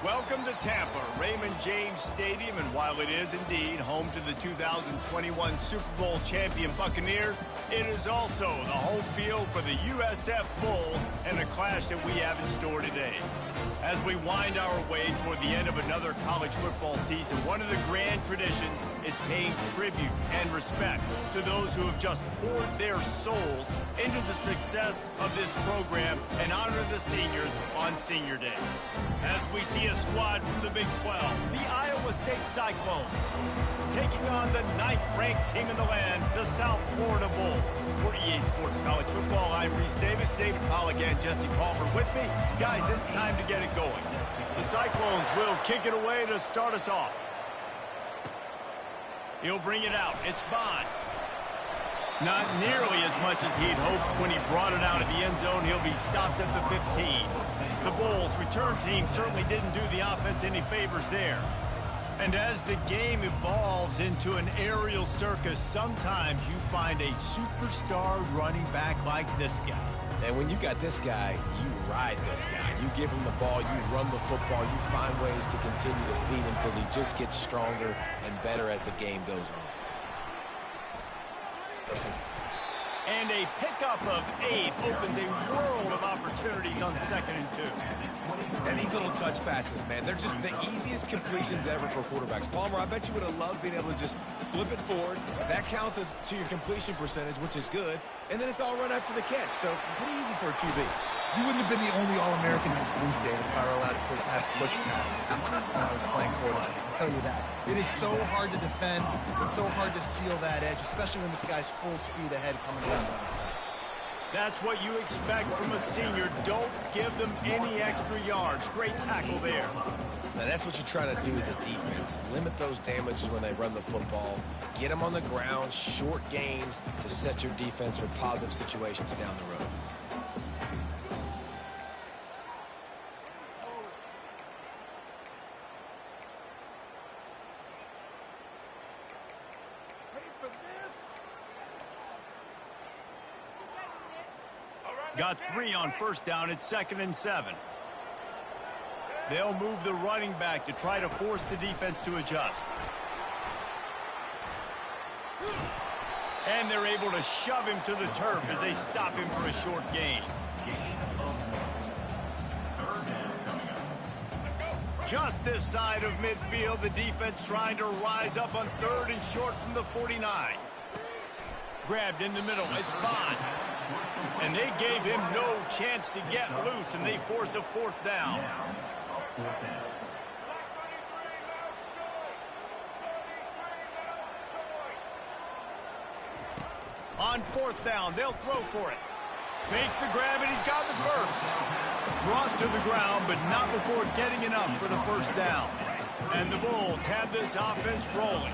Welcome to Tampa, Raymond James Stadium, and while it is indeed home to the 2021 Super Bowl champion Buccaneers, it is also the home field for the USF Bulls and a clash that we have in store today. As we wind our way toward the end of another college football season, one of the grand traditions is paying tribute and respect to those who have just poured their souls into the success of this program and honor the seniors on Senior Day. As we see a squad from the Big 12, the Iowa State Cyclones, taking on the 9th-ranked team in the land, the South Florida Bulls. For EA Sports College Football, I'm Reese Davis, David Pollack, and Jesse Palmer with me. Guys, it's time to get it going. The Cyclones will kick it away to start us off. He'll bring it out. It's Bond. Not nearly as much as he'd hoped when he brought it out of the end zone. He'll be stopped at the 15. The Bulls' return team certainly didn't do the offense any favors there. And as the game evolves into an aerial circus, sometimes you find a superstar running back like this guy. And when you got this guy, you ride this guy. You give him the ball, you run the football, you find ways to continue to feed him because he just gets stronger and better as the game goes on. And a pickup of 8 opens a world of opportunities on 2nd and 2. And these little touch passes, man, they're just the easiest completions ever for quarterbacks. Palmer, I bet you would have loved being able to just flip it forward. That counts as to your completion percentage, which is good. And then it's all run after the catch, so pretty easy for a QB. You wouldn't have been the only All-American in this league, David, if I were allowed to have push passes when I was playing quarterback. I'll tell you that. It is so hard to defend. It's so hard to seal that edge, especially when this guy's full speed ahead coming down the outside. That's what you expect from a senior. Don't give them any extra yards. Great tackle there. Now, that's what you try to do as a defense. Limit those damages when they run the football. Get them on the ground, short gains to set your defense for positive situations down the road. Got 3 on first down. It's 2nd and 7. They'll move the running back to try to force the defense to adjust. And they're able to shove him to the turf as they stop him for a short gain. Just this side of midfield, the defense trying to rise up on 3rd and short from the 49. Grabbed in the middle. It's Bond. And they gave him no chance to get loose, and they force a 4th down. On 4th down, they'll throw for it. Makes the grab, and he's got the first. Brought to the ground, but not before getting enough for the first down. And the Bulls have this offense rolling.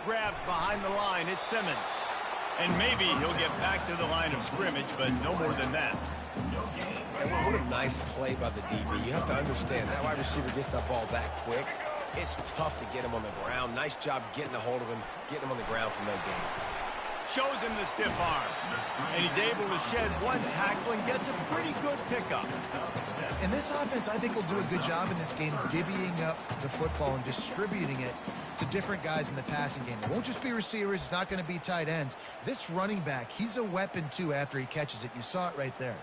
Grabbed behind the line, it's Simmons. And maybe he'll get back to the line of scrimmage, but no more than that. And what a nice play by the DB. You have to understand, that wide receiver gets that ball that quick. It's tough to get him on the ground. Nice job getting a hold of him, getting him on the ground for no gain. Shows him the stiff arm. And he's able to shed 1 tackle and gets a pretty good pickup. And this offense, I think, will do a good job in this game divvying up the football and distributing it to different guys in the passing game. It won't just be receivers. It's not going to be tight ends. This running back, he's a weapon, too, after he catches it. You saw it right there.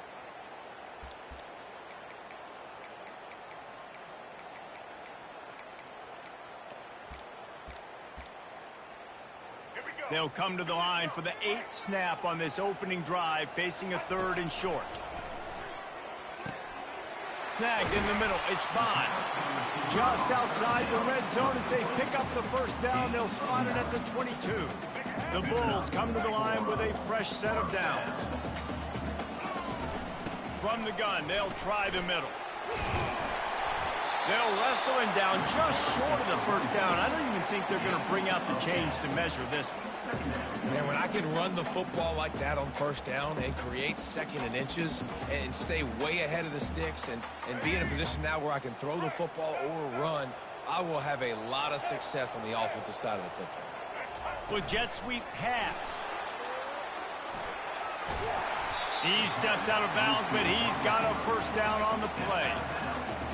They'll come to the line for the 8th snap on this opening drive, facing a 3rd and short. Snagged in the middle. It's Bond. Just outside the red zone as they pick up the first down. They'll spot it at the 22. The Bulls come to the line with a fresh set of downs. From the gun, they'll try the middle. They'll wrestle him down just short of the first down. I don't even think they're going to bring out the chains to measure this one. Man, when I can run the football like that on first down and create 2nd and inches and stay way ahead of the sticks and be in a position now where I can throw the football or run, I will have a lot of success on the offensive side of the football. Well, jet sweep pass. He steps out of bounds, but he's got a first down on the play.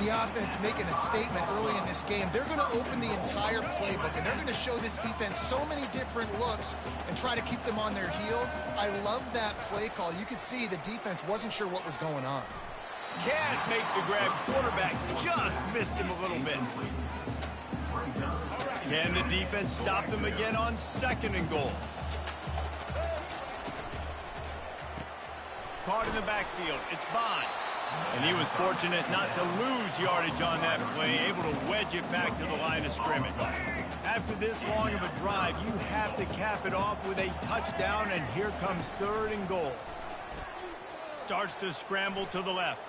The offense making a statement early in this game. They're going to open the entire playbook, and they're going to show this defense so many different looks and try to keep them on their heels. I love that play call. You could see the defense wasn't sure what was going on. Can't make the grab. Quarterback just missed him a little bit. Can the defense stop them again on 2nd and goal? Caught in the backfield. It's Bond. And he was fortunate not to lose yardage on that play, able to wedge it back to the line of scrimmage. After this long of a drive, you have to cap it off with a touchdown, and here comes 3rd and goal. Starts to scramble to the left.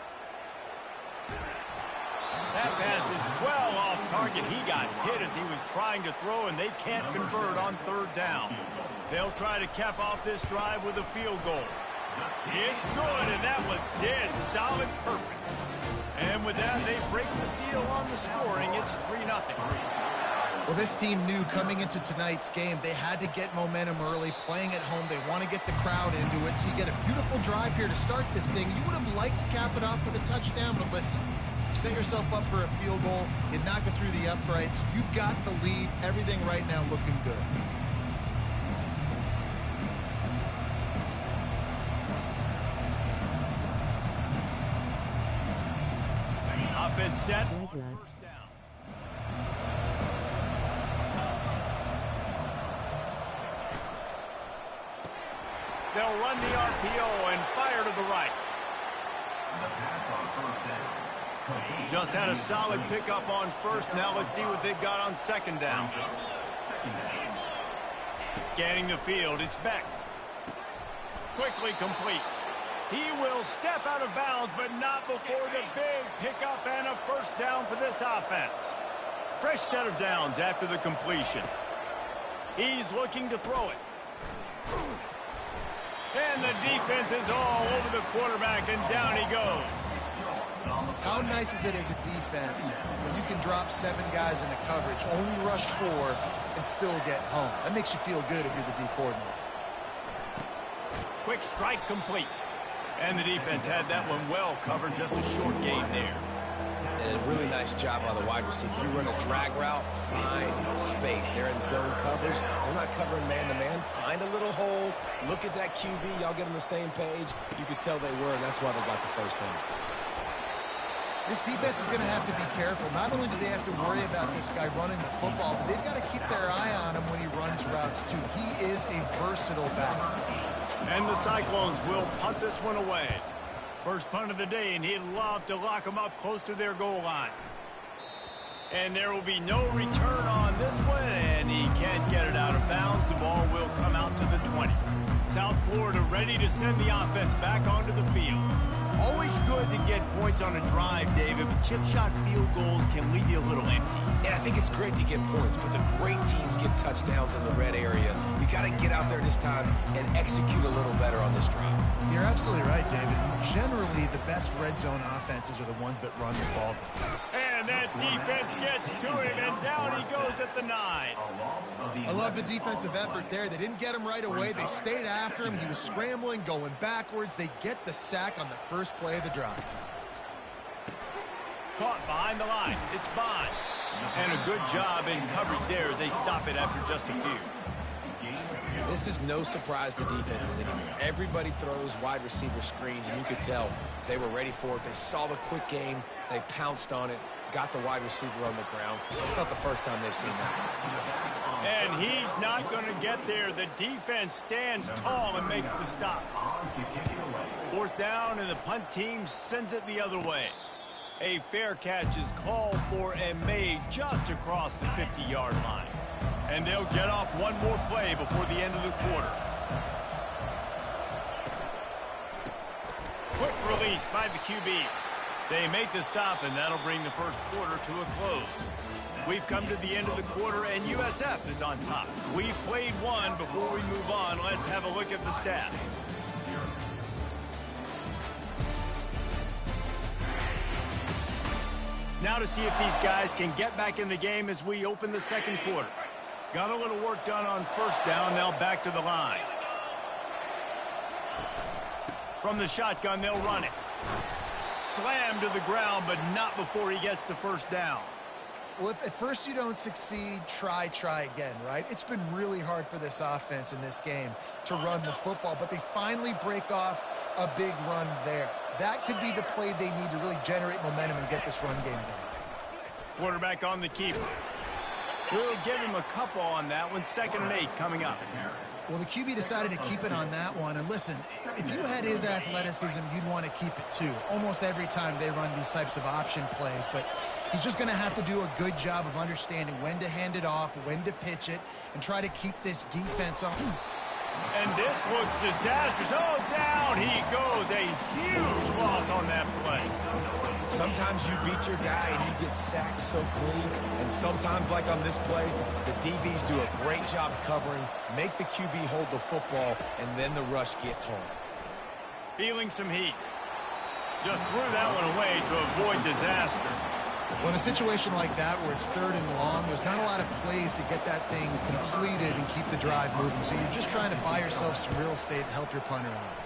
That pass is well off target. He got hit as he was trying to throw, and they can't convert on 3rd down. They'll try to cap off this drive with a field goal. It's good, and that was dead solid perfect. And with that, they break the seal on the scoring. It's 3-0. Well, this team knew coming into tonight's game they had to get momentum early. Playing at home, they want to get the crowd into it. So you get a beautiful drive here to start this thing. You would have liked to cap it off with a touchdown, but listen, you set yourself up for a field goal. You knock it through the uprights. You've got the lead. Everything right now looking good. Offense set. First down. They'll run the RPO and fire to the right. Just had a solid pickup on 1st. Now let's see what they've got on 2nd down. Scanning the field. It's Beck. Quickly complete. He will step out of bounds, but not before the big pickup and a first down for this offense. Fresh set of downs after the completion. He's looking to throw it. And the defense is all over the quarterback, and down he goes. How nice is it as a defense when you can drop 7 guys into coverage, only rush 4, and still get home? That makes you feel good if you're the D coordinator. Quick strike complete. And the defense had that one well covered, just a short game there. And a really nice job by the wide receiver. You run a drag route, find space. They're in zone coverage. They're not covering man-to-man. Find a little hole. Look at that QB. Y'all get on the same page. You could tell they were, and that's why they got the first down. This defense is going to have to be careful. Not only do they have to worry about this guy running the football, but they've got to keep their eye on him when he runs routes, too. He is a versatile back. And the Cyclones will punt this one away. First punt of the day, and he'd love to lock them up close to their goal line. And there will be no return on this one, and he can't get it out of bounds. The ball will come out to the 20. South Florida ready to send the offense back onto the field. Always good to get points on a drive, David, but chip shot field goals can leave you a little empty. And I think it's great to get points, but the great teams get touchdowns in the red area. You got to get out there this time and execute a little better on this drive. You're absolutely right, David. Generally, the best red zone offenses are the ones that run the ball. And that defense gets to him, and down he goes at the 9. I love the defensive effort there. They didn't get him right away. They stayed after him. He was scrambling, going backwards. They get the sack on the first play of the drive. Caught behind the line. It's Bond. And a good job in coverage there as they stop it after just a few. This is no surprise to defenses anymore. Everybody throws wide receiver screens, and you could tell they were ready for it. They saw the quick game. They pounced on it, got the wide receiver on the ground. It's not the first time they've seen that. And he's not going to get there. The defense stands tall and makes the stop. 4th down, and the punt team sends it the other way. A fair catch is called for and made just across the 50-yard line. And they'll get off one more play before the end of the quarter. Quick release by the QB. They make the stop, and that'll bring the first quarter to a close. We've come to the end of the quarter, and USF is on top. We've played one. Before we move on, let's have a look at the stats. Now to see if these guys can get back in the game as we open the second quarter. Got a little work done on first down, now back to the line. From the shotgun, they'll run it. Slam to the ground, but not before he gets the first down. Well, if at first you don't succeed, try again, right? It's been really hard for this offense in this game to run the football, but they finally break off a big run there. That could be the play they need to really generate momentum and get this run game going. Quarterback on the keeper. We'll give him a couple on that one. 2nd and 8 coming up. Well, the QB decided to keep it on that one. And listen, if you had his athleticism, you'd want to keep it too. Almost every time they run these types of option plays. But he's just going to have to do a good job of understanding when to hand it off, when to pitch it, and try to keep this defense on. And this looks disastrous. Oh, down he goes. A huge loss on that play. Sometimes you beat your guy and you get sacked so clean. And sometimes, like on this play, the DBs do a great job covering, make the QB hold the football, and then the rush gets home. Feeling some heat. Just threw that one away to avoid disaster. Well, in a situation like that where it's 3rd and long, there's not a lot of plays to get that thing completed and keep the drive moving. So you're just trying to buy yourself some real estate and help your punter out.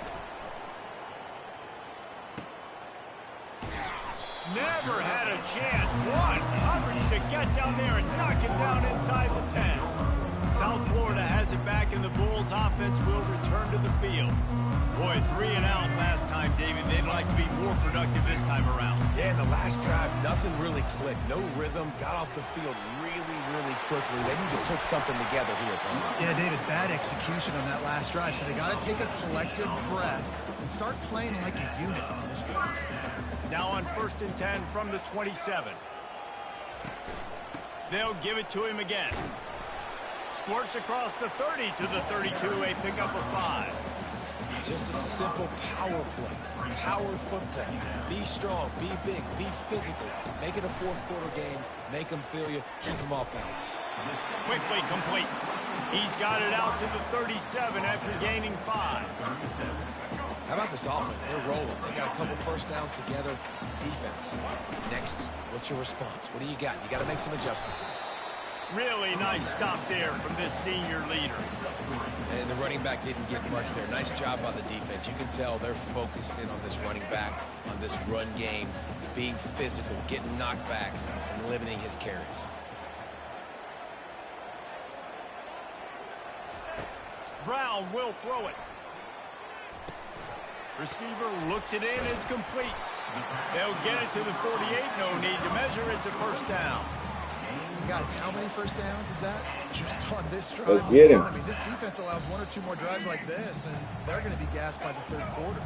Never had a chance. One coverage to get down there and knock him down inside the 10. South Florida has it back, and the Bulls offense will return to the field. Boy, 3 and out last time, David. They'd like to be more productive this time around. Yeah, in the last drive, nothing really clicked. No rhythm. Got off the field really quickly. They need to put something together here, Tom. Yeah, David, bad execution on that last drive. So they got to take a collective breath and start playing like a unit on this one. Now on 1st and 10 from the 27. They'll give it to him again. Squirts across the 30 to the 32, a pickup of 5. Just a simple power play. Power football. Be strong, be big, be physical. Make it a 4th quarter game. Make them feel you. Keep them off balance. Quickly complete. He's got it out to the 37 after gaining 5. How about this offense? They're rolling. They got a couple first downs together. Defense. Next, what's your response? What do you got? You got to make some adjustments here. Really nice stop there from this senior leader. And the running back didn't get much there. Nice job by the defense. You can tell they're focused in on this running back, on this run game, being physical, getting knockbacks, and limiting his carries. Brown will throw it. Receiver looks it in. It's complete. They'll get it to the 48. No need to measure. It's a first down. Guys, how many first downs is that? Just on this drive. Let's get him. I mean, this defense allows 1 or 2 more drives like this, and they're going to be gassed by the 3rd quarter.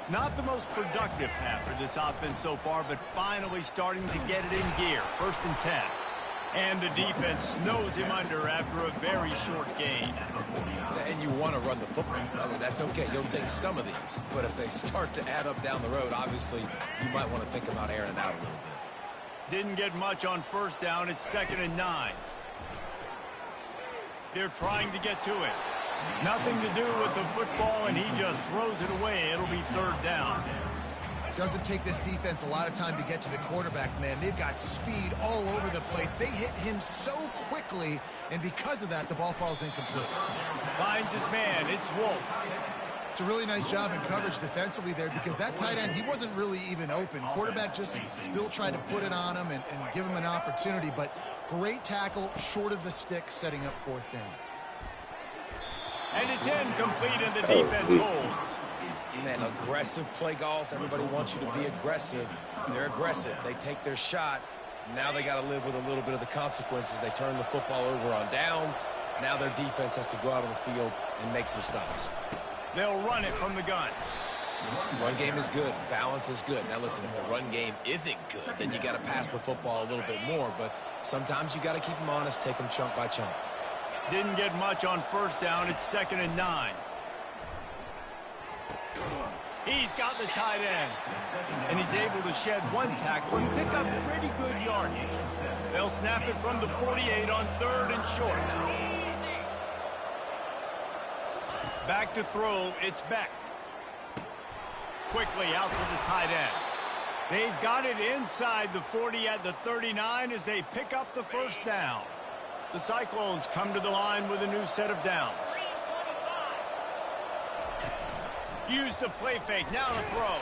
Not the most productive half for this offense so far, but finally starting to get it in gear. 1st and 10. And the defense snows him under after a very short gain. And you want to run the football. I mean, that's okay. You'll take some of these. But if they start to add up down the road, obviously, you might want to think about airing it out a little bit. Didn't get much on 1st down. It's 2nd and 9. They're trying to get to it. Nothing to do with the football, and he just throws it away. It'll be 3rd down. Doesn't take this defense a lot of time to get to the quarterback, man. They've got speed all over the place. They hit him so quickly, and because of that, the ball falls incomplete. Finds his man. It's Wolf. It's a really nice job in coverage defensively there because that tight end, he wasn't really even open. Quarterback just still tried to put it on him and give him an opportunity, but great tackle short of the stick, setting up 4th down. And it's incomplete, and the defense holds. Man, aggressive play calls. Everybody wants you to be aggressive. They're aggressive. They take their shot. Now they got to live with a little bit of the consequences. They turn the football over on downs. Now their defense has to go out on the field and make some stops. They'll run it from the gun. Run game is good. Balance is good. Now listen, if the run game isn't good, then you got to pass the football a little bit more. But sometimes you got to keep them honest, take them chunk by chunk. Didn't get much on 1st down. It's 2nd and 9. He's got the tight end. And he's able to shed 1 tackle and pick up pretty good yardage. They'll snap it from the 48 on 3rd and short. Back to throw, it's Beck. Quickly out to the tight end. They've got it inside the 40 at the 39 as they pick up the 1st down. The Cyclones come to the line with a new set of downs. Used the play fake, now to throw.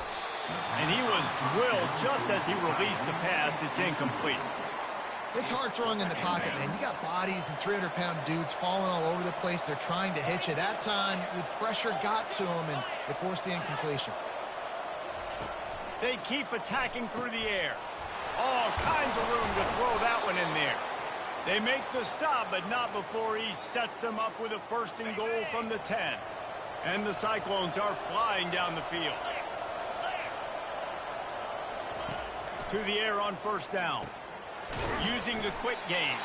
And he was drilled just as he released the pass. It's incomplete. It's hard throwing in the pocket, man. You got bodies and 300-pound dudes falling all over the place. They're trying to hit you. That time, the pressure got to him, and it forced the incompletion. They keep attacking through the air. All kinds of room to throw that one in there. They make the stop, but not before he sets them up with a 1st and goal from the 10. And the Cyclones are flying down the field. To the air on 1st down. Using the quick game.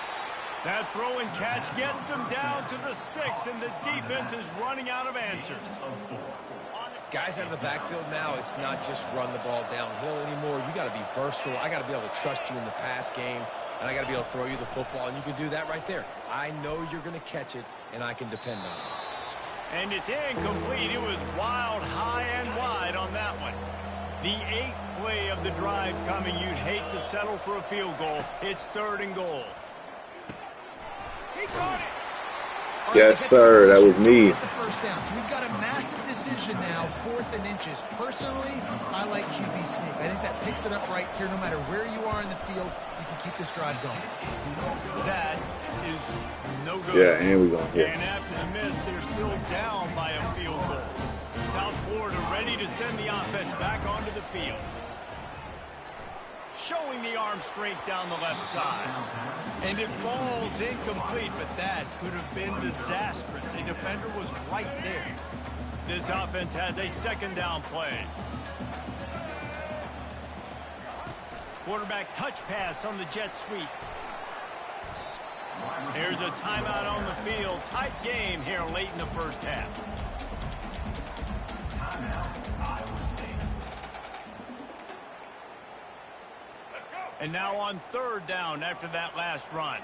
That throw and catch gets them down to the 6, and the defense is running out of answers. Guys out of the backfield now, it's not just run the ball downhill anymore. You got to be versatile. I got to be able to trust you in the pass game, and I got to be able to throw you the football, and you can do that right there. I know you're going to catch it, and I can depend on it. And it's incomplete. It was wild, high and wide on that one. The 8th play of the drive coming. You'd hate to settle for a field goal. It's 3rd and goal. He caught it. Yes, sir. That was me. The 1st down. So we've got a massive decision now, 4th and inches. Personally, I like QB sneak. I think that picks it up right here. No matter where you are in the field, you can keep this drive going. That is no good. Yeah, and we're going here. And after the miss, they're still down by a field goal. South Florida ready to send the offense back onto the field. Showing the arm strength down the left side. And it falls incomplete, but that could have been disastrous. A defender was right there. This offense has a 2nd down play. Quarterback touch pass on the jet sweep. There's a timeout on the field. Tight game here late in the 1st half. And now on 3rd down after that last run.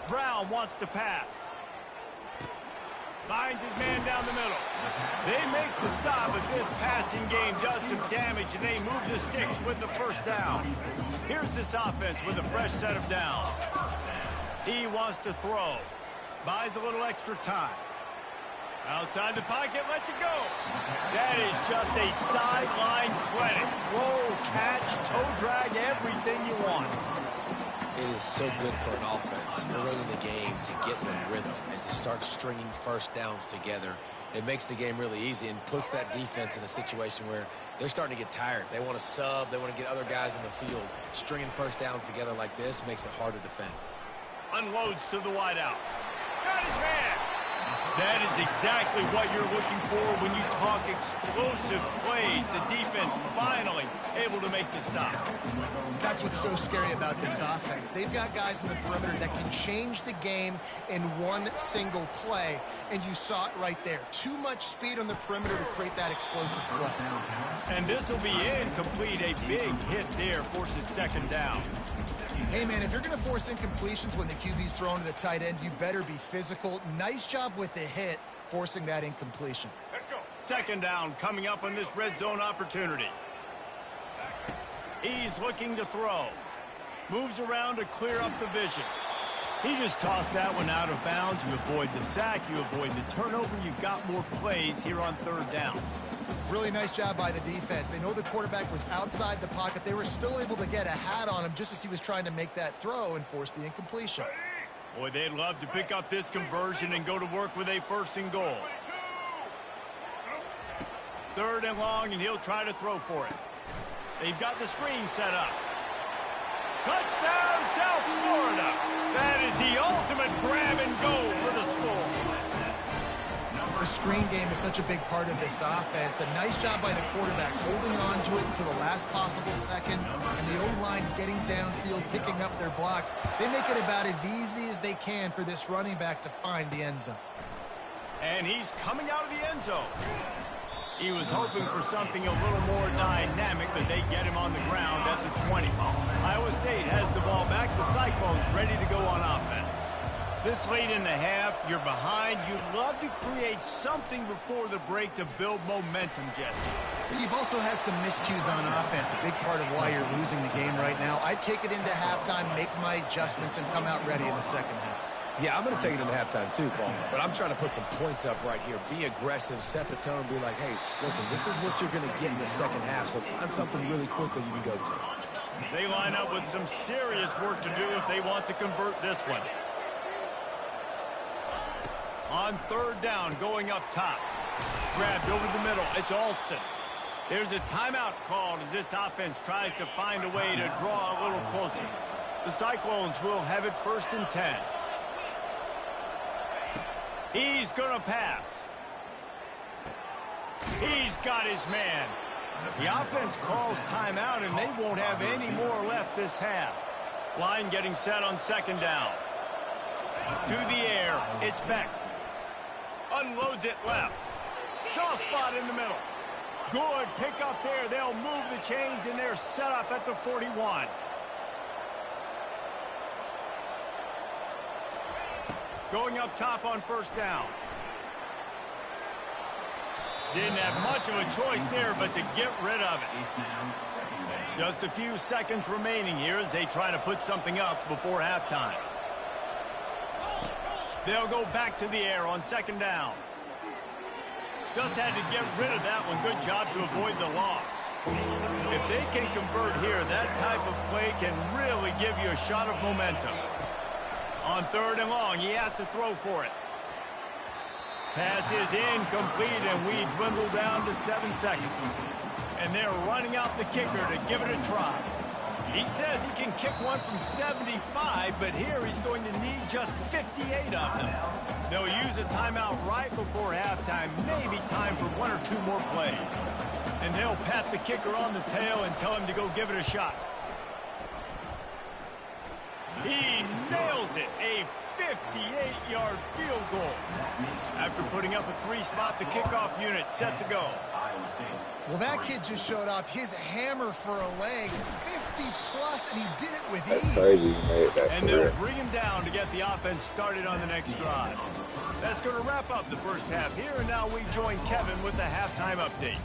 Brown wants to pass. Finds his man down the middle. They make the stop, but this passing game does some damage, and they move the sticks with the 1st down. Here's this offense with a fresh set of downs. He wants to throw. Buys a little extra time. Outside the pocket, lets it go. That is just a sideline credit. Throw, catch, toe drag, everything you want. It is so good for an offense early in the game to get in a rhythm and to start stringing 1st downs together. It makes the game really easy and puts that defense in a situation where they're starting to get tired. They want to sub. They want to get other guys in the field. Stringing 1st downs together like this makes it hard to defend. Unloads to the wideout. Got his man. That is exactly what you're looking for when you talk explosive plays. The defense finally able to make the stop. That's what's so scary about this offense. They've got guys in the perimeter that can change the game in one single play, and you saw it right there. Too much speed on the perimeter to create that explosive play. And this will be incomplete. A big hit there forces 2nd down. Hey, man, if you're going to force incompletions when the QB's thrown to the tight end, you better be physical. Nice job with the hit, forcing that incompletion. Let's go. 2nd down coming up on this red zone opportunity. He's looking to throw. Moves around to clear up the vision. He just tossed that one out of bounds. You avoid the sack. You avoid the turnover. You've got more plays here on 3rd down. Really nice job by the defense. They know the quarterback was outside the pocket. They were still able to get a hat on him just as he was trying to make that throw and force the incompletion. Boy, they'd love to pick up this conversion and go to work with a 1st and goal. 3rd and long, and he'll try to throw for it. They've got the screen set up. Touchdown, South Florida. That is the ultimate grab and go for the score. The screen game is such a big part of this offense. A nice job by the quarterback holding on to it until the last possible second, and the O-line getting downfield, picking up their blocks. They make it about as easy as they can for this running back to find the end zone. And he's coming out of the end zone. He was hoping for something a little more dynamic, but they get him on the ground at the 20. Iowa State has the ball back. The Cyclones ready to go on offense. This late in the half, you're behind. You'd love to create something before the break to build momentum, Jesse. But you've also had some miscues on offense, a big part of why you're losing the game right now. I'd take it into halftime, make my adjustments, and come out ready in the 2nd half. Yeah, I'm going to take it into halftime too, Paul. But I'm trying to put some points up right here. Be aggressive, set the tone, be like, hey, listen, this is what you're going to get in the second half, so find something really quickly you can go to. They line up with some serious work to do if they want to convert this one. On third down, going up top. Grabbed over the middle. It's Alston. There's a timeout called as this offense tries to find a way to draw a little closer. The Cyclones will have it 1st and 10. He's going to pass. He's got his man. The offense calls timeout, and they won't have any more left this half. Line getting set on 2nd down. To the air. It's Beck. Unloads it left. Soft spot in the middle. Good pick up there. They'll move the chains, and they're set up at the 41. Going up top on 1st down. Didn't have much of a choice there, but to get rid of it. Just a few seconds remaining here as they try to put something up before halftime. They'll go back to the air on 2nd down. Just had to get rid of that one. Good job to avoid the loss. If they can convert here, that type of play can really give you a shot of momentum. On 3rd and long, he has to throw for it. Pass is incomplete, and we dwindle down to 7 seconds. And they're running out the kicker to give it a try. He says he can kick one from 75, but here he's going to need just 58 of them. They'll use a timeout right before halftime, maybe time for 1 or 2 more plays. And they'll pat the kicker on the tail and tell him to go give it a shot. He nails it, a 58-yard field goal. After putting up a 3-spot, the kickoff unit set to go. Well, that kid just showed off his hammer for a leg, 50-plus, and he did it with ease. That's crazy, man. And they'll bring him down to get the offense started on the next drive. That's going to wrap up the first half here, and now we join Kevin with the halftime update.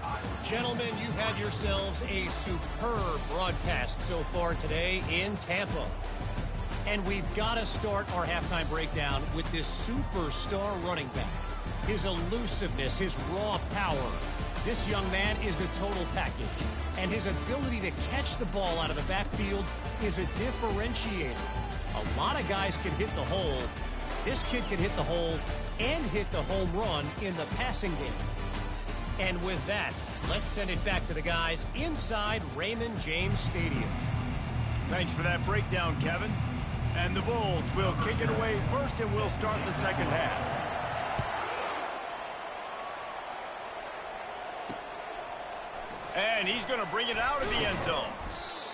Gentlemen, you've had yourselves a superb broadcast so far today in Tampa. And we've got to start our halftime breakdown with this superstar running back. His elusiveness, his raw power. This young man is the total package. And his ability to catch the ball out of the backfield is a differentiator. A lot of guys can hit the hole. This kid can hit the hole and hit the home run in the passing game. And with that, let's send it back to the guys inside Raymond James Stadium. Thanks for that breakdown, Kevin. And the Bulls will kick it away first, and we'll start the second half. And he's going to bring it out of the end zone.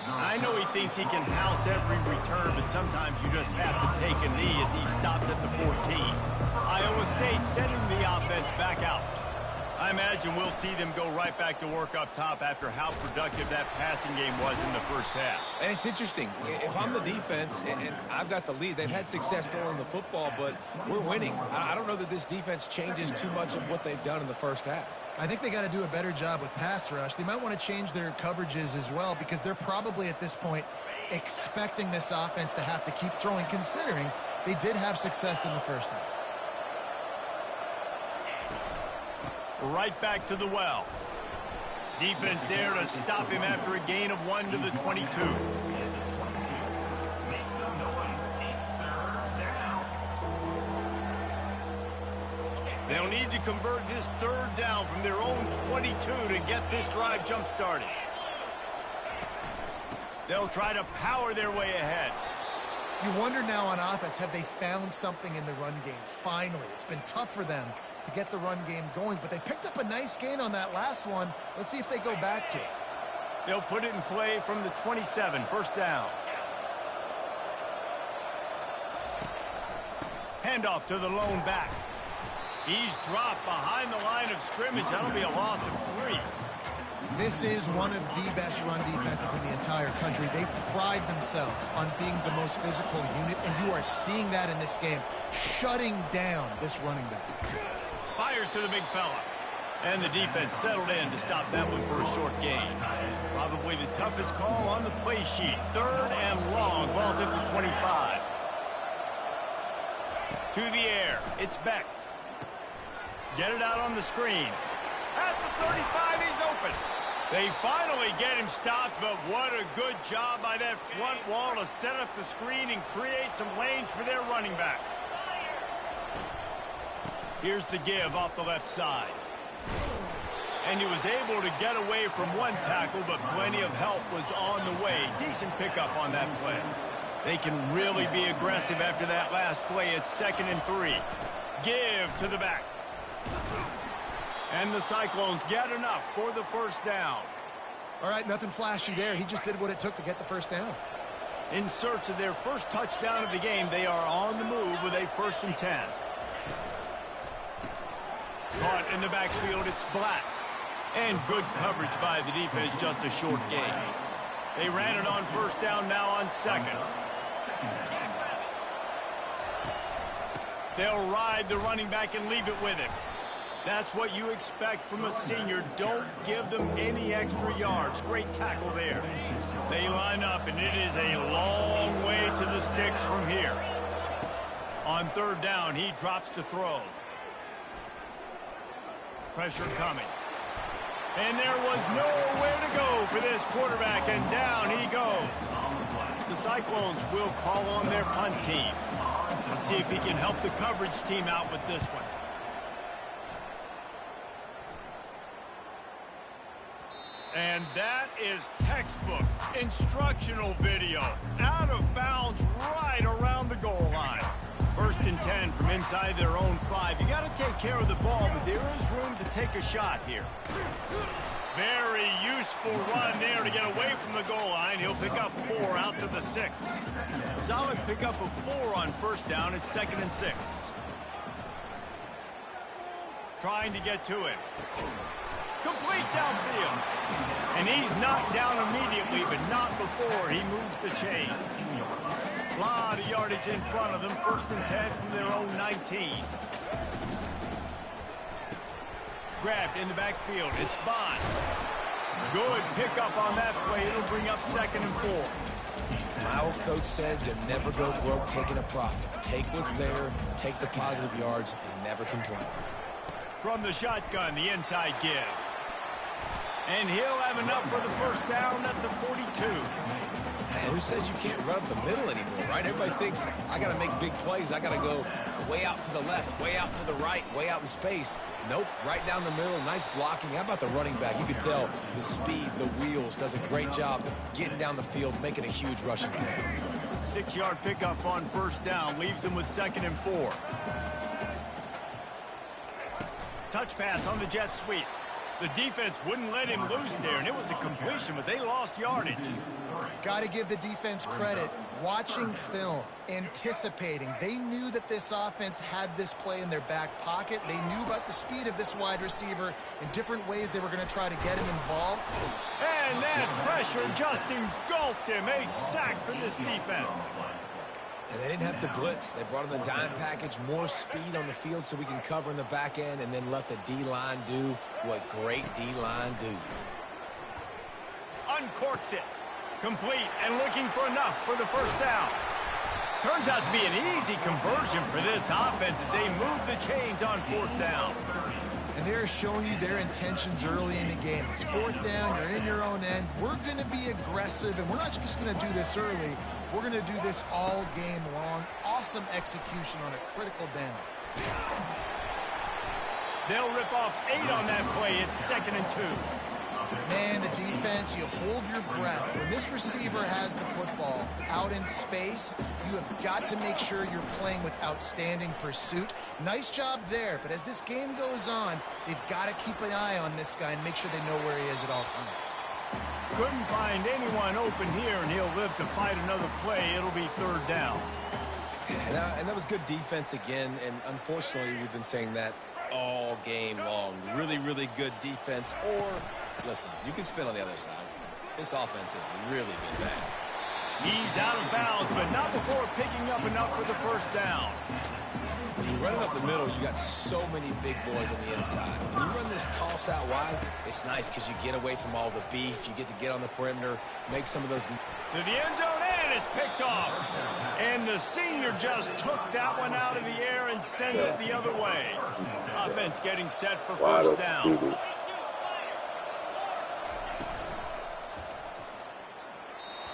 I know he thinks he can house every return, but sometimes you just have to take a knee as he stopped at the 14. Iowa State sending the offense back out. I imagine we'll see them go right back to work up top after how productive that passing game was in the first half. And it's interesting. If I'm the defense and I've got the lead, they've had success throwing the football, but we're winning. I don't know that this defense changes too much of what they've done in the first half. I think they got to do a better job with pass rush. They might want to change their coverages as well, because they're probably at this point expecting this offense to have to keep throwing, considering they did have success in the first half. Right back to the well. Defense there to stop him after a gain of 1 to the 22. They'll need to convert this 3rd down from their own 22 to get this drive jump-started. They'll try to power their way ahead. You wonder now on offense, have they found something in the run game? Finally, it's been tough for them to get the run game going, but they picked up a nice gain on that last one. Let's see if they go back to it. They'll put it in play from the 27, 1st down. Handoff to the lone back. He's dropped behind the line of scrimmage. That'll be a loss of 3. This is one of the best run defenses in the entire country. They pride themselves on being the most physical unit, and you are seeing that in this game, shutting down this running back. Fires to the big fella. And the defense settled in to stop that one for a short gain. Probably the toughest call on the play sheet. 3rd and long. Ball's at the 25. To the air. It's Beck. Get it out on the screen. At the 35, he's open. They finally get him stopped, but what a good job by that front wall to set up the screen and create some lanes for their running back. Here's the give off the left side. And he was able to get away from one tackle, but plenty of help was on the way. Decent pickup on that play. They can really be aggressive after that last play. It's 2nd and 3. Give to the back. And the Cyclones get enough for the first down. All right, nothing flashy there. He just did what it took to get the first down. In search of their first touchdown of the game, they are on the move with a 1st and 10. Caught in the backfield, it's Black. And good coverage by the defense, just a short gain. They ran it on first down, now on 2nd. They'll ride the running back and leave it with him. That's what you expect from a senior. Don't give them any extra yards. Great tackle there. They line up, and it is a long way to the sticks from here. On 3rd down, he drops to throw. Pressure coming. And there was nowhere to go for this quarterback, and down he goes. The Cyclones will call on their punt team. Let's see if he can help the coverage team out with this one. And that is textbook instructional video. Out of bounds right around the goal line. 1st and 10 from inside their own 5. You got to take care of the ball, but there is room to take a shot here. Very useful run there to get away from the goal line. He'll pick up 4 out to the 6. Solid pickup of 4 on first down. It's 2nd and 6. Trying to get to him. Complete downfield. And he's knocked down immediately, but not before he moves the chains. A lot of yardage in front of them. 1st and 10 from their own 19. Grabbed in the backfield. It's Bond. Good pickup on that play. It'll bring up 2nd and 4. My old coach said to never go broke taking a profit. Take what's there, take the positive yards, and never complain. From the shotgun, the inside give. And he'll have enough for the first down at the 42. Man, who says you can't run up the middle anymore, right? Everybody thinks I got to make big plays. I got to go way out to the left, way out to the right, way out in space. Nope, right down the middle. Nice blocking. How about the running back? You can tell the speed, the wheels, does a great job getting down the field, making a huge rushing play. 6-yard pickup on first down. Leaves them with 2nd and 4. Touch pass on the jet sweep. The defense wouldn't let him loose there, and it was a completion, but they lost yardage. Got to give the defense credit. Watching film, anticipating. They knew that this offense had this play in their back pocket. They knew about the speed of this wide receiver in different ways they were going to try to get him involved. And that pressure just engulfed him. A sack for this defense. And they didn't have to blitz. They brought in the dime package, more speed on the field so we can cover in the back end and then let the D-line do what great D-line do. Uncorks it. Complete and looking for enough for the first down. Turns out to be an easy conversion for this offense as they move the chains on 4th down. And they're showing you their intentions early in the game. It's 4th down, you're in your own end. We're going to be aggressive, and we're not just going to do this early. We're going to do this all game long. Awesome execution on a critical down. They'll rip off 8 on that play. It's 2nd and 2. Man, the defense, you hold your breath. When this receiver has the football out in space, you have got to make sure you're playing with outstanding pursuit. Nice job there, but as this game goes on, they've got to keep an eye on this guy and make sure they know where he is at all times. Couldn't find anyone open here, and he'll live to fight another play. It'll be 3rd down. And that was good defense again, and unfortunately we've been saying that all game long. Really, really good defense. Or, listen, you can spin on the other side. This offense has really been bad. He's out of bounds, but not before picking up enough for the first down. When you run it up the middle, you got so many big boys on the inside. When you run this toss out wide, it's nice because you get away from all the beef. You get to get on the perimeter, make some of those. To the end zone, and and it's picked off. And the senior just took that one out of the air and sends it the other way. Offense getting set for first down.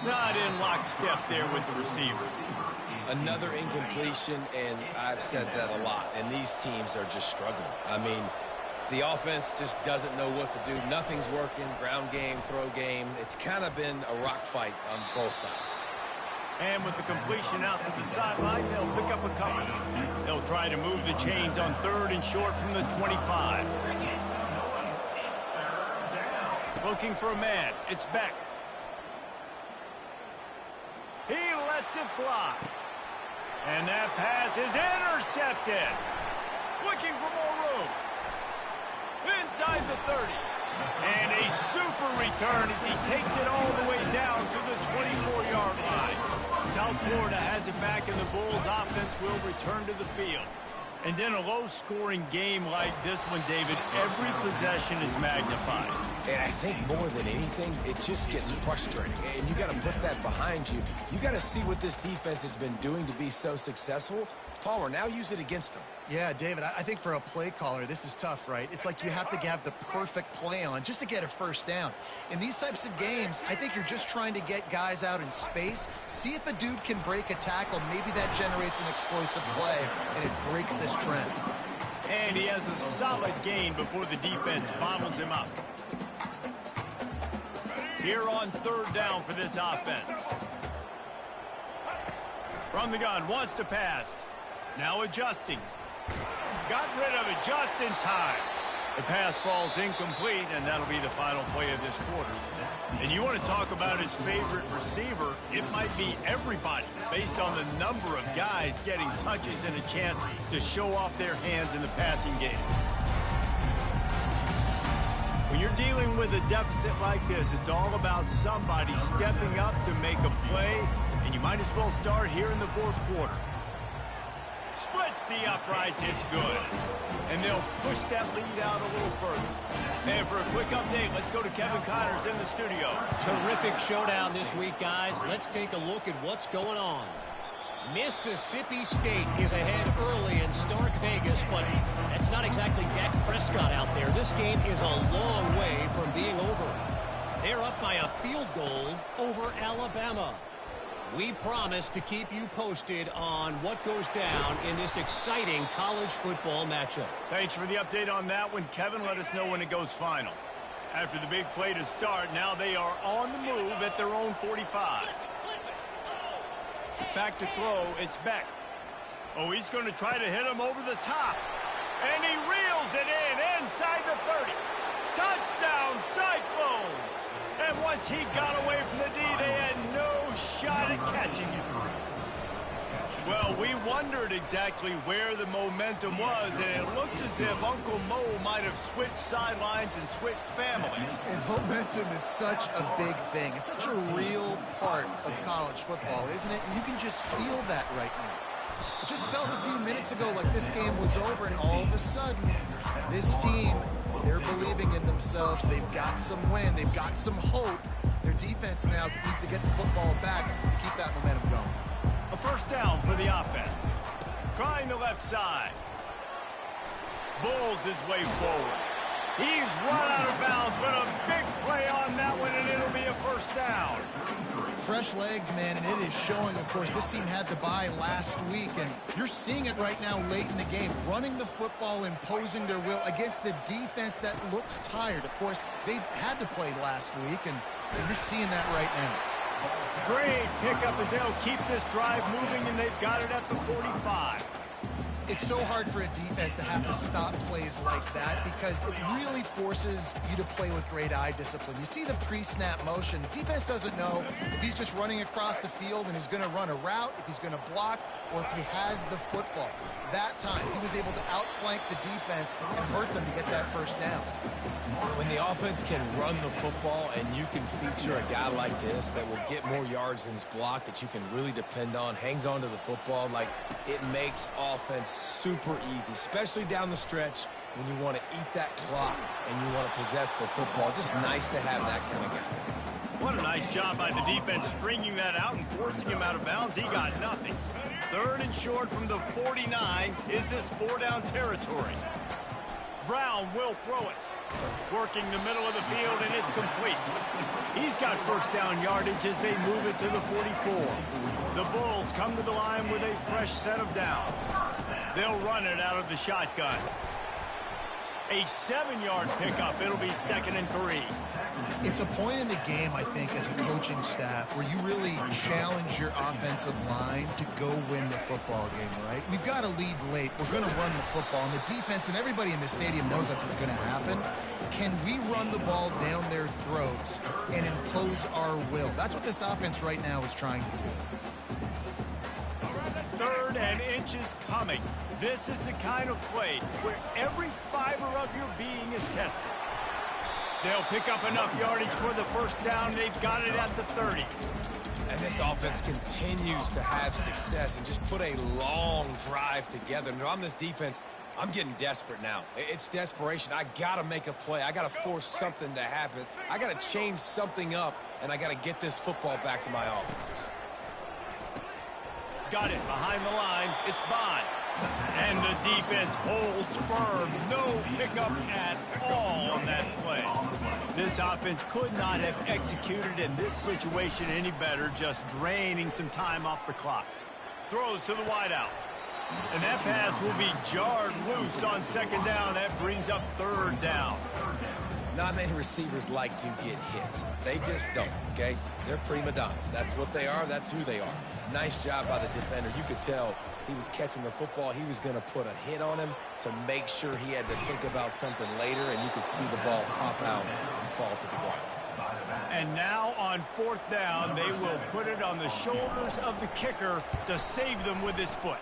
Not in lockstep there with the receiver. Another incompletion, and I've said that a lot, and these teams are just struggling. I mean, the offense just doesn't know what to do. Nothing's working. Ground game, throw game. It's kind of been a rock fight on both sides. And with the completion out to the sideline, they'll pick up a couple. They'll try to move the chains on 3rd and short from the 25. Looking for a man. It's Beck. He lets it fly. And that pass is intercepted. Looking for more room. Inside the 30. And a super return as he takes it all the way down to the 24-yard line. South Florida has it back, and the Bulls offense will return to the field. And in a low-scoring game like this one, David, every possession is magnified. And I think more than anything, it just gets frustrating. And you got to put that behind you. You got to see what this defense has been doing to be so successful. Palmer, now use it against them. Yeah, David, I think for a play caller, this is tough, right? It's like you have to have the perfect play on just to get a first down. In these types of games, I think you're just trying to get guys out in space, see if a dude can break a tackle. Maybe that generates an explosive play, and it breaks this trend. And he has a solid gain before the defense bottles him up. Here on 3rd down for this offense. From the gun, wants to pass. Now adjusting. Got rid of it just in time. The pass falls incomplete, and that'll be the final play of this quarter. And you want to talk about his favorite receiver, it might be everybody, based on the number of guys getting touches and a chance to show off their hands in the passing game. When you're dealing with a deficit like this, it's all about somebody stepping up to make a play, and you might as well start here in the 4th quarter. Splits the uprights, it's good. And they'll push that lead out a little further. And for a quick update, let's go to Kevin Connors in the studio. Terrific showdown this week, guys. Let's take a look at what's going on. Mississippi State is ahead early in Stark Vegas, but that's not exactly Dak Prescott out there. This game is a long way from being over. They're up by a field goal over Alabama. We promise to keep you posted on what goes down in this exciting college football matchup. Thanks for the update on that one, Kevin. Let us know when it goes final. After the big play to start, now they are on the move at their own 45. Back to throw, it's Beck. Oh, he's going to try to hit him over the top. And he reels it in inside the 30. Touchdown, Cyclones! And once he got away from the D, they had no shot at catching him. Well, we wondered exactly where the momentum was, and it looks as if Uncle Mo might have switched sidelines and switched families. And momentum is such a big thing. It's such a real part of college football, isn't it? And you can just feel that right now. It just felt a few minutes ago like this game was over, and all of a sudden, this team, they're believing in themselves. They've got some wind. They've got some hope. Their defense now needs to get the football back to keep that momentum going. A first down for the offense. Trying the left side. Bulls his way forward. He's run out of bounds, but a big play on that one, and it'll be a first down. Fresh legs, man, and it is showing. Of course, this team had the bye last week, and you're seeing it right now late in the game. Running the football, imposing their will against the defense that looks tired. Of course, they had to play last week, and you're seeing that right now. Great pickup as they'll keep this drive moving, and they've got it at the 45. It's so hard for a defense to have to stop plays like that because it really forces you to play with great eye discipline. You see the pre-snap motion. Defense doesn't know if he's just running across the field and he's going to run a route, if he's going to block, or if he has the football. That time, he was able to outflank the defense and hurt them to get that first down. When the offense can run the football and you can feature a guy like this that will get more yards than his block, that you can really depend on, hangs on to the football, like it makes offense super easy, especially down the stretch when you want to eat that clock and you want to possess the football. Just nice to have that kind of guy. What a nice job by the defense stringing that out and forcing him out of bounds. He got nothing. 3rd and short from the 49. Is this 4-down territory? Brown will throw it. Working the middle of the field, and it's complete. He's got 1st down yardage as they move it to the 44. The Bulls come to the line with a fresh set of downs. They'll run it out of the shotgun. A 7-yard pickup. It'll be 2nd and 3. It's a point in the game, I think, as a coaching staff where you really challenge your offensive line to go win the football game, right? We've got to lead late. We're going to run the football. And the defense and everybody in the stadium knows that's what's going to happen. Can we run the ball down their throats and impose our will? That's what this offense right now is trying to do. 3rd and inches coming. This is the kind of play where every fiber of your being is tested. They'll pick up enough yardage for the 1st down. They've got it at the 30. And this offense continues to have success and just put a long drive together. And on this defense, I'm getting desperate now. It's desperation. I got to make a play. I got to force something to happen. I got to change something up, and I got to get this football back to my offense. Got it behind the line. It's Bond. And the defense holds firm. No pickup at all on that play. This offense could not have executed in this situation any better, just draining some time off the clock. Throws to the wideout. And that pass will be jarred loose on 2nd down. That brings up 3rd down. Not many receivers like to get hit. They just don't, okay? They're prima donnas. That's what they are. That's who they are. Nice job by the defender. You could tell he was catching the football. He was going to put a hit on him to make sure he had to think about something later, and you could see the ball pop out and fall to the ground. And now on 4th down, they will put it on the shoulders of the kicker to save them with his foot.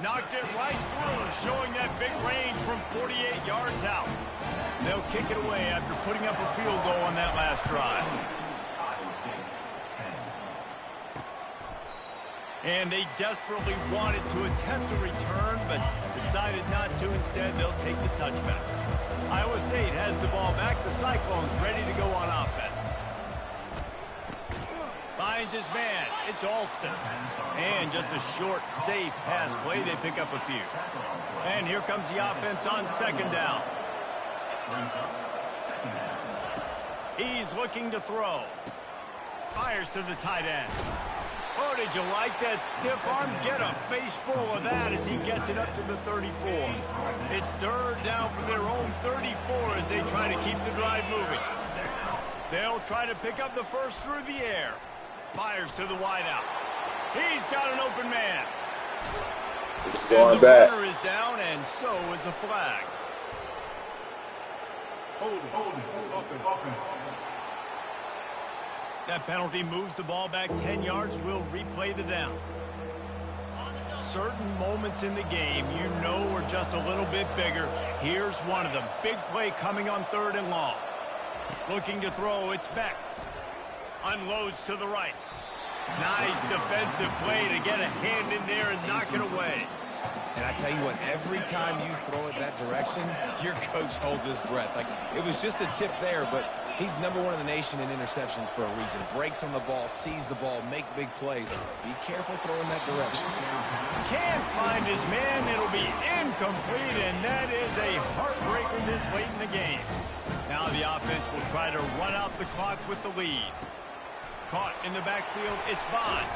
Knocked it right through, showing that big range from 48 yards out. They'll kick it away after putting up a field goal on that last drive. And they desperately wanted to attempt a return, but decided not to. Instead, they'll take the touchback. Iowa State has the ball back. The Cyclones ready to go on offense. Finds his man. It's Alston. And just a short, safe pass play. They pick up a few. And here comes the offense on 2nd down. He's looking to throw. Fires to the tight end. Oh, did you like that stiff arm? Get a face full of that as he gets it up to the 34. It's 3rd down from their own 34 as they try to keep the drive moving. They'll try to pick up the 1st through the air. Fires to the wideout. He's got an open man. It's going back. The runner is down, and so is a flag. Hold it. That penalty moves the ball back 10 yards. We'll replay the down. Certain moments in the game you know are just a little bit bigger. Here's one of them. Big play coming on 3rd and long. Looking to throw. It's Beck. Unloads to the right. Nice defensive play to get a hand in there and knock it away. And I tell you what, every time you throw it that direction, your coach holds his breath. Like, it was just a tip there, but he's #1 in the nation in interceptions for a reason. Breaks on the ball, sees the ball, make big plays. Be careful throwing that direction. Can't find his man. It'll be incomplete, and that is a heartbreaker this late in the game. Now the offense will try to run out the clock with the lead. Caught in the backfield, it's Bond.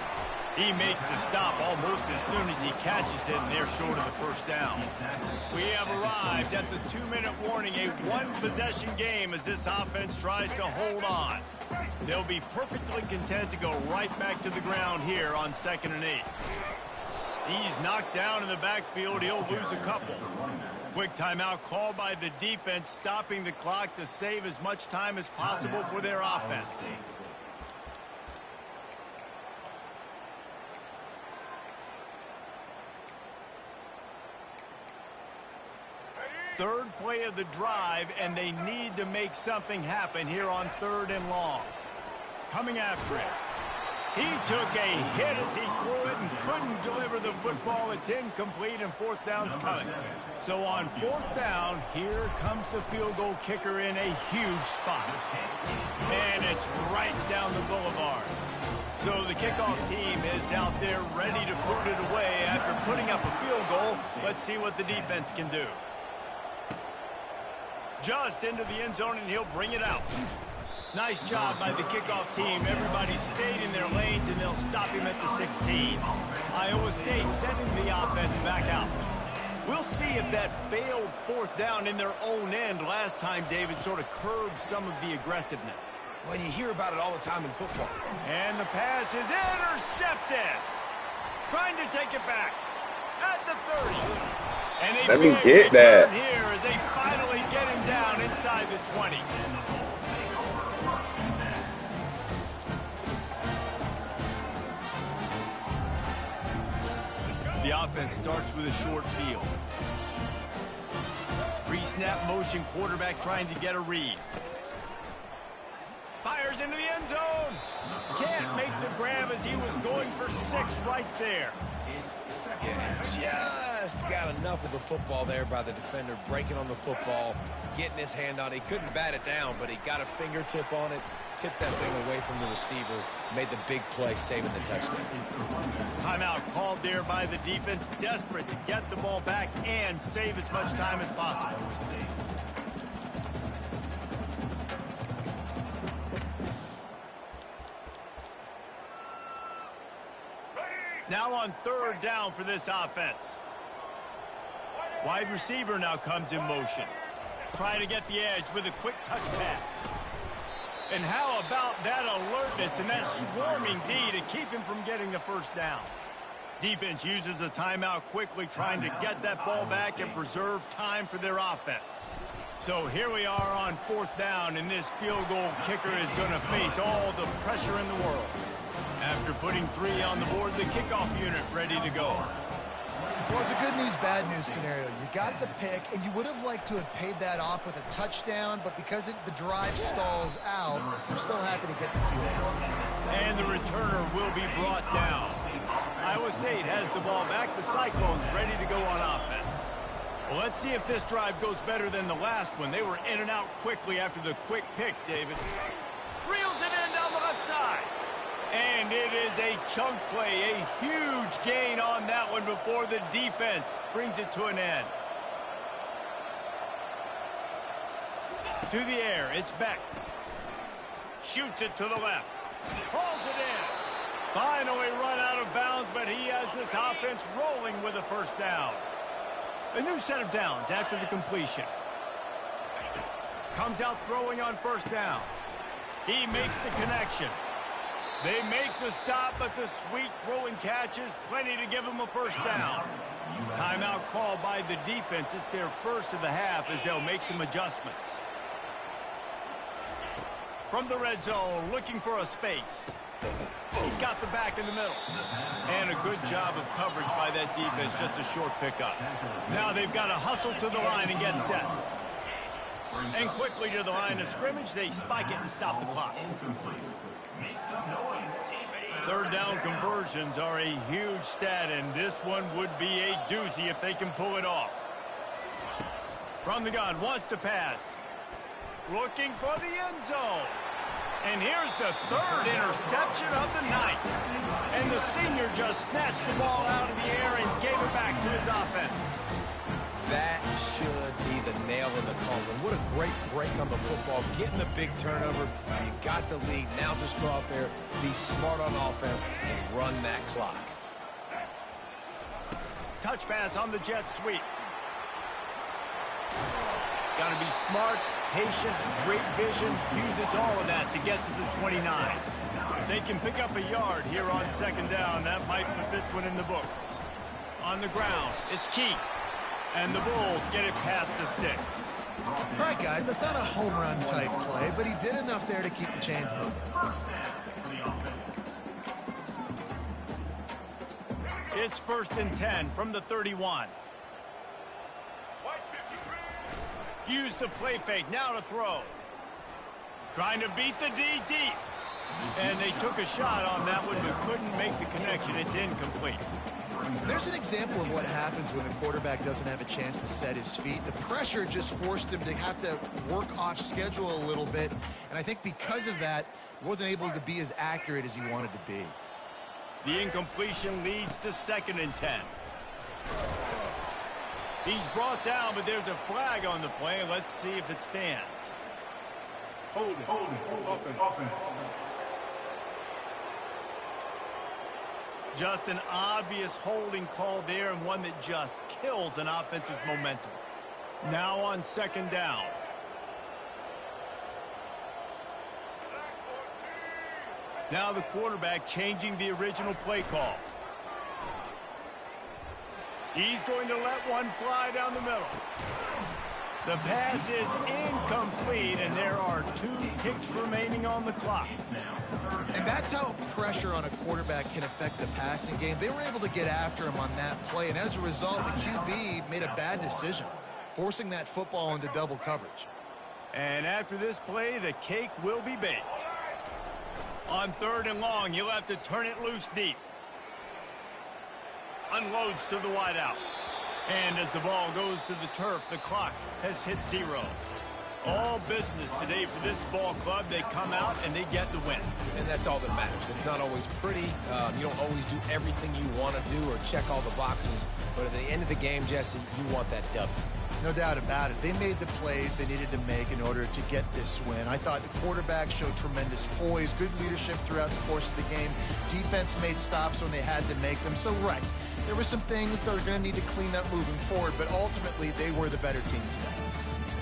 He makes the stop almost as soon as he catches it, and they're short of the 1st down. We have arrived at the 2-minute warning, a one-possession game as this offense tries to hold on. They'll be perfectly content to go right back to the ground here on 2nd and 8. He's knocked down in the backfield. He'll lose a couple. Quick timeout called by the defense, stopping the clock to save as much time as possible for their offense. Third play of the drive, and they need to make something happen here on 3rd and long. Coming after it. He took a hit as he threw it and couldn't deliver the football. It's incomplete, and fourth down's coming. So on fourth down, here comes the field goal kicker in a huge spot. And it's right down the boulevard. So the kickoff team is out there ready to put it away after putting up a field goal. Let's see what the defense can do. Just into the end zone, and he'll bring it out. Nice job by the kickoff team. Everybody stayed in their lanes, and they'll stop him at the 16. Iowa State sending the offense back out. We'll see if that failed fourth down in their own end last time, David, sort of curbed some of the aggressiveness. Well, you hear about it all the time in football. And the pass is intercepted. Trying to take it back at the 30. And a Let me big get that. return here as they finally get him down inside the 20. The offense starts with a short field. Pre-snap motion, quarterback trying to get a read. Fires into the end zone. Can't make the grab as he was going for 6 right there. Yeah, just got enough of the football there by the defender, breaking on the football, getting his hand on it. He couldn't bat it down, but he got a fingertip on it, tipped that thing away from the receiver, made the big play, saving the touchdown. Timeout called there by the defense, desperate to get the ball back and save as much time as possible. Now on third down for this offense. Wide receiver now comes in motion. Trying to get the edge with a quick touch pass. And how about that alertness and that swarming D to keep him from getting the first down? Defense uses a timeout quickly, trying to get that ball back and preserve time for their offense. So here we are on fourth down, and this field goal kicker is going to face all the pressure in the world. After putting 3 on the board, the kickoff unit ready to go. Well, it's a good news, bad news scenario. You got the pick, and you would have liked to have paid that off with a touchdown, but because the drive stalls out, you're still happy to get the field goal. And the returner will be brought down. Iowa State has the ball back. The Cyclones ready to go on offense. Well, let's see if this drive goes better than the last one. They were in and out quickly after the quick pick, David. Reels it in down the left side. And it is a chunk play, a huge gain on that one before the defense brings it to an end. To the air, it's Beck. Shoots it to the left. Hauls it in. Finally run out of bounds, but he has this offense rolling with a first down. A new set of downs after the completion. Comes out throwing on first down. He makes the connection. They make the stop, but the sweet rolling catch is plenty to give them a first down. Timeout called by the defense. It's their first of the half as they'll make some adjustments. From the red zone, looking for a space. He's got the back in the middle. And a good job of coverage by that defense, just a short pickup. Now they've got to hustle to the line and get set. And quickly to the line of scrimmage, they spike it and stop the clock. Third down conversions are a huge stat, and this one would be a doozy if they can pull it off. From the gun, wants to pass. Looking for the end zone. And here's the third interception of the night. And the senior just snatched the ball out of the air and gave it back to his offense. That should be the nail in the coffin. What a great break on the football. Getting the big turnover. You got the lead. Now just go out there, be smart on offense, and run that clock. Touch pass on the jet sweep. Got to be smart, patient, great vision. Uses all of that to get to the 29. If they can pick up a yard here on second down, that might put this one in the books. On the ground, it's Key. And the Bulls get it past the sticks. All right, guys, that's not a home run type play, but he did enough there to keep the chains moving. It's 1st and 10 from the 31. Use the play fake, now to throw. Trying to beat the D deep. And they took a shot on that one, but couldn't make the connection. It's incomplete. There's an example of what happens when the quarterback doesn't have a chance to set his feet. The pressure just forced him to have to work off schedule a little bit. And I think because of that, he wasn't able to be as accurate as he wanted to be. The incompletion leads to 2nd and 10. He's brought down, but there's a flag on the play. Let's see if it stands. Holding, offense. Just an obvious holding call there, and one that just kills an offense's momentum. Now on 2nd down. Now the quarterback changing the original play call. He's going to let one fly down the middle. The pass is incomplete, and there are 2 kicks remaining on the clock. And that's how pressure on a quarterback can affect the passing game. They were able to get after him on that play, and as a result, the QB made a bad decision, forcing that football into double coverage. And after this play, the cake will be baked. On 3rd and long, you'll have to turn it loose deep. Unloads to the wideout. And as the ball goes to the turf, the clock has hit 0. All business today for this ball club. They come out and they get the win. And that's all that matters. It's not always pretty. You don't always do everything you want to do or check all the boxes. But at the end of the game, Jesse, you want that W. No doubt about it. They made the plays they needed to make in order to get this win. I thought the quarterback showed tremendous poise, good leadership throughout the course of the game. Defense made stops when they had to make them. So, right, there were some things that are going to need to clean up moving forward, but ultimately they were the better team today.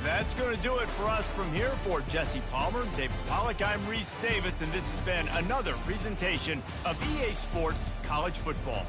That's going to do it for us from here. For Jesse Palmer, David Pollack, I'm Reese Davis, and this has been another presentation of EA Sports College Football.